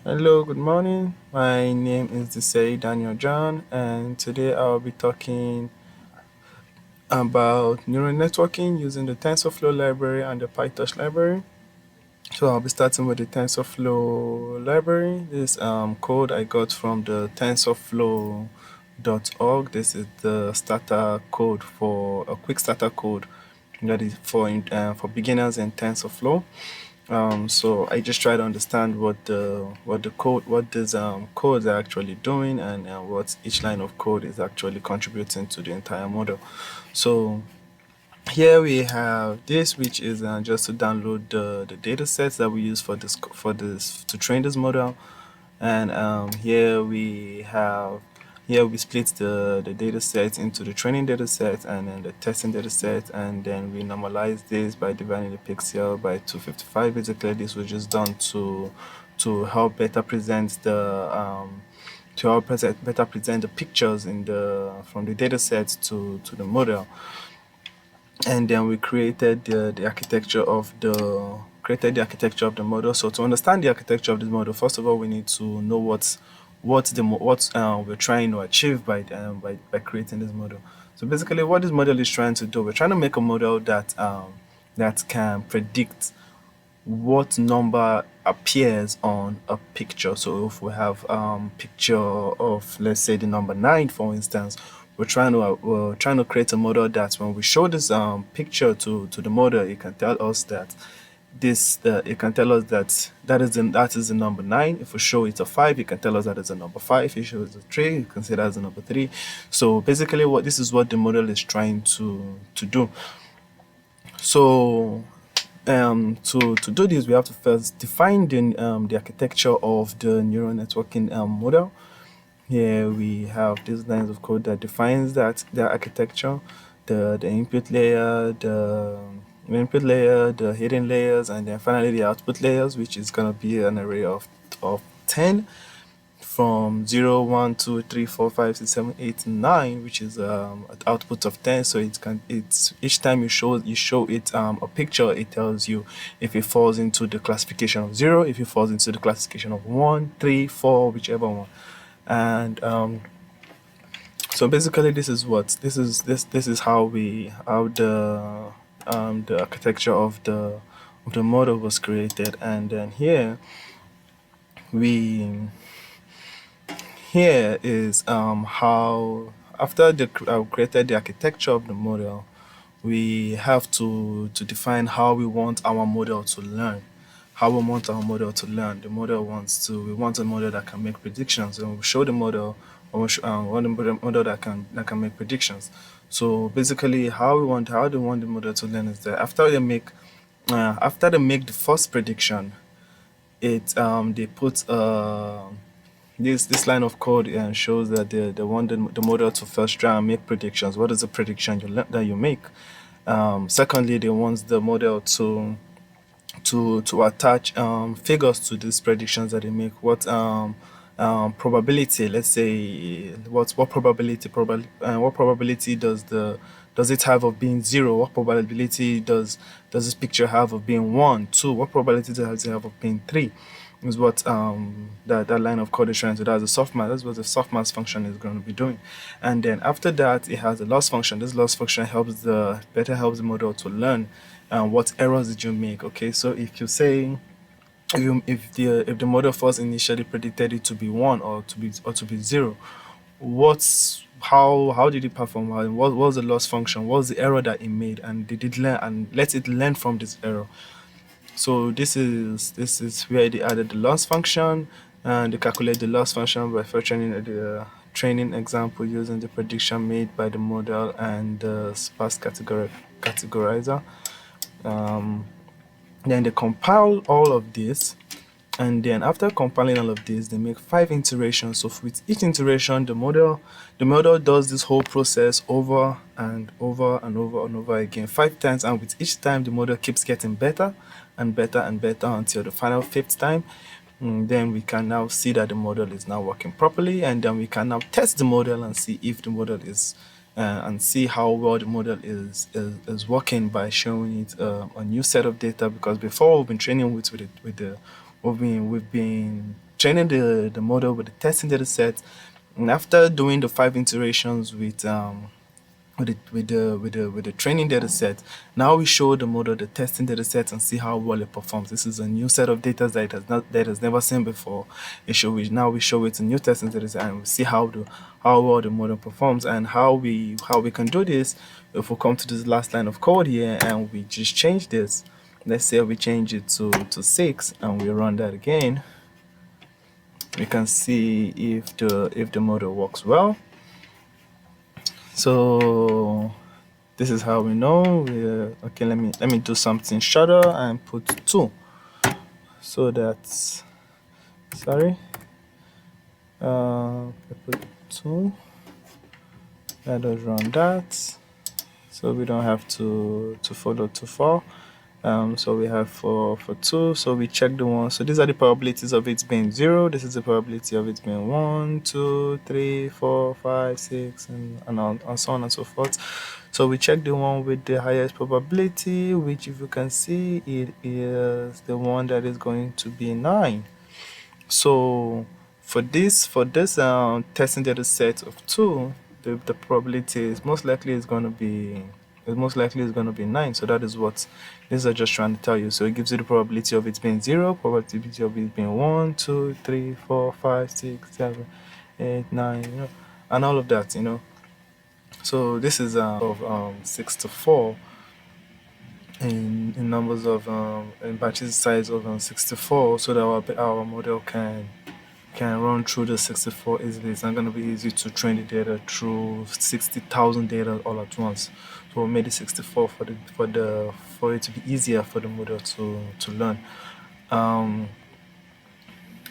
Hello, good morning. My name is Deseyi Daniel John, and today I'll be talking about neural networking using the TensorFlow library and the PyTorch library. So I'll be starting with the TensorFlow library. This code I got from the tensorflow.org. This is the starter code for a quick starter code that is for beginners in TensorFlow. So I just try to understand what these codes are actually doing, and what each line of code is actually contributing to the entire model. So here we have this, which is just to download the data sets that we use for this to train this model. And here we split the data set into the training data set and then the testing data set, and then we normalize this by dividing the pixel by 255. Basically, this was just done to help better present the pictures in the from the data set to the model. And then we created the architecture of the model. So to understand the architecture of this model, first of all, we need to know what we're trying to achieve by creating this model. So basically, what this model is trying to do, we're trying to make a model that can predict what number appears on a picture. So if we have picture of, let's say, the number 9, for instance, we're trying to create a model that when we show this picture to the model, it can tell us that that is the number 9. If we show it a 5, it can tell us that it's a number 5. If you show it a 3, you can say that's a number 3. So basically, what the model is trying to do. So to do this, we have to first define the architecture of the neural networking model. Here we have these lines of code that defines the architecture, the input layer, the hidden layers, and then finally the output layers, which is gonna be an array of 10 from 0, 1, 2, 3, 4, 5, 6, 7, 8, 9, which is an output of 10. So it's each time you show it a picture, it tells you if it falls into the classification of 0, if it falls into the classification of 1, 3, 4, whichever one. And so basically, this is how the architecture of the model was created. And then we here is how, after created the architecture of the model, we have to define how we want our model to learn. The model we want a model that can make predictions. And we show the model, we want a model that can make predictions. So basically, how do we want the model to learn is that after they make the first prediction, they put this line of code and shows that they want the model to first try and make predictions. What is the prediction that you make? Secondly, they want the model to attach figures to these predictions that they make. What probability? Let's say what probability does it have of being 0? What probability does this picture have of being 1, 2? What probability does it have of being 3? Is what that line of code is trying to do. That's what the softmax function is going to be doing. And then after that, it has a loss function. This loss function helps the model to learn what errors did you make. Okay, so if you say if the model first initially predicted it to be 1 or to be 0, how did it perform? What was the loss function? What was the error that it made? And did it learn, and let it learn from this error? So this is where they added the loss function, and they calculate the loss function by first training the training example using the prediction made by the model and the sparse categorizer. Then they compile all of this, and then after compiling all of this, they make 5 iterations. So with each iteration, the model does this whole process over and over and over and over again 5 times, and with each time the model keeps getting better and better and better until the final 5th time. Then we can now see that the model is now working properly, and then we can now test the model and see if the model is and see how well the model is working by showing it a new set of data. Because before we've been training we've been training the model with the testing data set, and after doing the 5 iterations with the training data set, now we show the model the testing data set and see how well it performs. This is a new set of data that has never seen before. Now we show it a new testing data set and we see how well the model performs. And how we can do this, if we come to this last line of code here and we just change this. Let's say we change it to 6 and we run that again. We can see if the model works well. So this is how we know. Okay, let me do something shorter and put 2. So that's sorry. I put 2. Let us run that. So we don't have to follow too far. So we have for 2. So we check the 1. So these are the probabilities of it being 0. This is the probability of it being 1, 2, 3, 4, 5, 6, and so on and so forth. So we check the one with the highest probability, which, if you can see, it is the one that is going to be 9. So for this testing data set of 2, the probability is most likely going to be 9. So that is what these are just trying to tell you. So it gives you the probability of it being 0, probability of it being 1, 2, 3, 4, 5, 6, 7, 8, 9, and all of that, So this is of 64 in numbers of in batches size of 64, so that our model can run through the 64 easily. It's not going to be easy to train the data through 60,000 data all at once. So we made it 64 for it to be easier for the model to learn.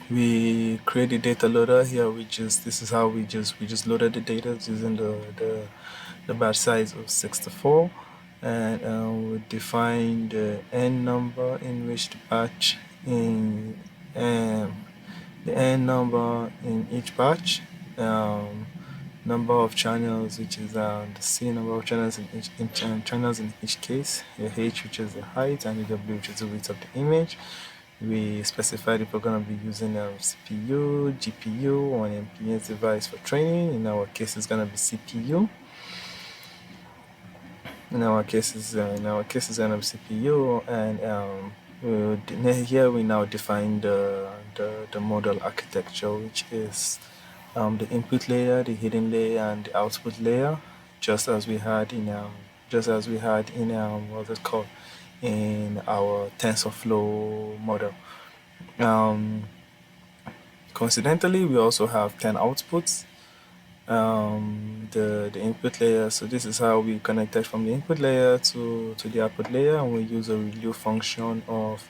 We create the data loader here. This is how we just loaded the data using the batch size of 64, and we define the n number in which the batch in the n number in each batch, number of channels, which is the C number of channels in each case, the H, which is the height, and the W, which is the width of the image. We specified if we're going to be using CPU, GPU, or an MPS device for training. In our case, it's going to be CPU. In our case, it's going to be CPU, and here we now define the model architecture, which is the input layer, the hidden layer, and the output layer, just as we had in what's it called, in our TensorFlow model. Coincidentally, we also have 10 outputs. The input layer. So this is how we connected from the input layer to the output layer, and we use a ReLU function of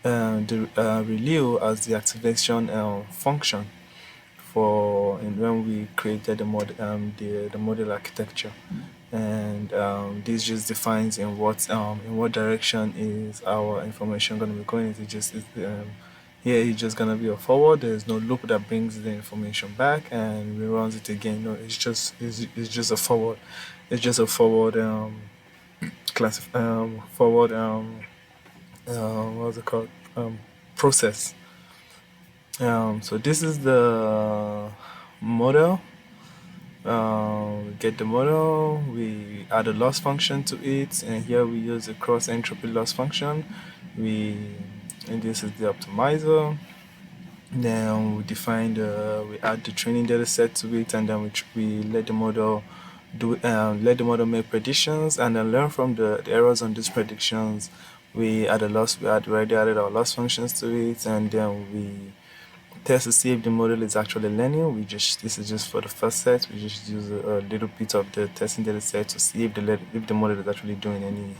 the ReLU as the activation function when we created the model architecture. And this just defines in what direction is our information going to be going. Here it's just going to be a forward. There's no loop that brings the information back and reruns it again. No, it's just a forward. It's just a forward what's it called, process. So this is the model. We get the model, we add a loss function to it, and here we use a cross entropy loss function. And this is the optimizer. Then we define we add the training data set to it, and then we let the model make predictions, and then learn from the errors on these predictions. We already added our loss functions to it, and then we test to see if the model is actually learning. This is just for the first set. We just use a little bit of the testing data set to see if the model is actually doing any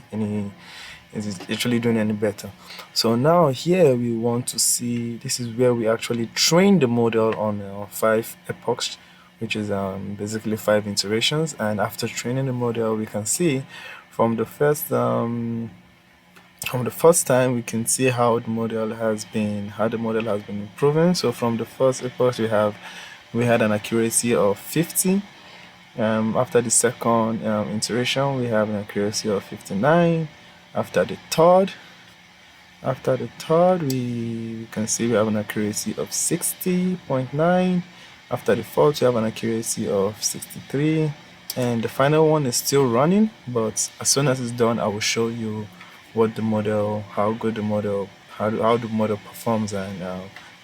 better. So now here we want to see, this is where we actually train the model on 5 epochs, which is basically 5 iterations. And after training the model, we can see from the first time, we can see how the model has been improving. So from the first epoch, we had an accuracy of 50. After the second iteration, we have an accuracy of 59. After the third, we you can see we have an accuracy of 60.9. After default, we have an accuracy of 63, and the final one is still running, but as soon as it's done, I will show you what the model, how good the model, how the model performs, and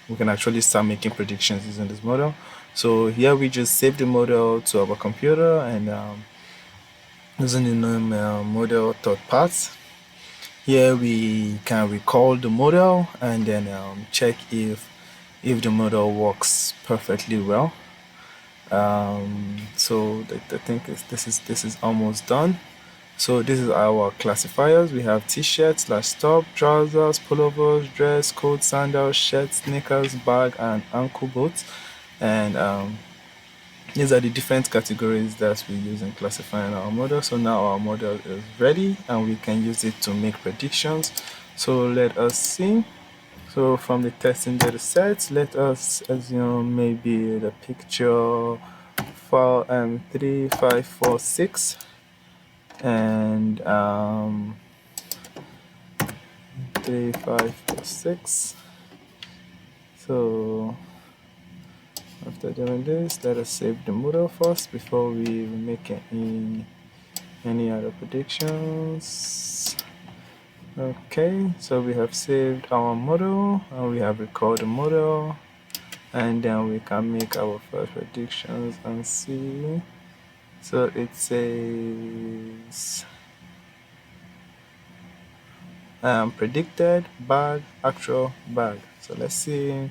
we can actually start making predictions using this model. So here we just save the model to our computer, and using the name model third part. Here we can recall the model and then check if the model works perfectly well. So I think this is almost done. So this is our classifiers. We have t-shirts, /top, trousers, pullovers, dress, coat, sandals, shirts, sneakers, bag, and ankle boots. And these are the different categories that we use in classifying our model. So now our model is ready and we can use it to make predictions. So let us see. So from the testing data set, let us assume maybe the picture file 3546 and 3546. So after doing this, let us save the model first before we make any other predictions. Okay, so we have saved our model and we have recorded the model, and then we can make our first predictions and see. So it says predicted bag, actual bag. So let's see.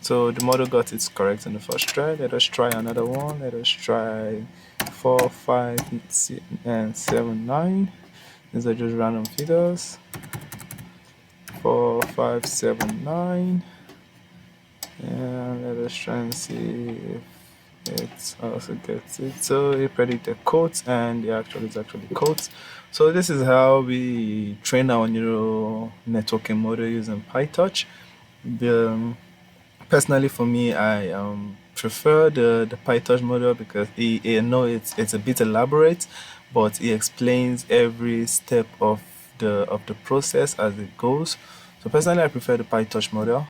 So the model got it correct in the first try. Let us try another one. Let us try 4, 5, 6, and 7, 9. These are just random figures. 4, 5, 7, 9. And let us try and see if it also gets it. So it predicted quotes, and the actual is actually quotes. So this is how we train our neural networking model using pytorch. Personally, for me, I prefer the pytorch model because I know it's a bit elaborate, but it explains every step of the process as it goes. So personally, I prefer the pytorch model.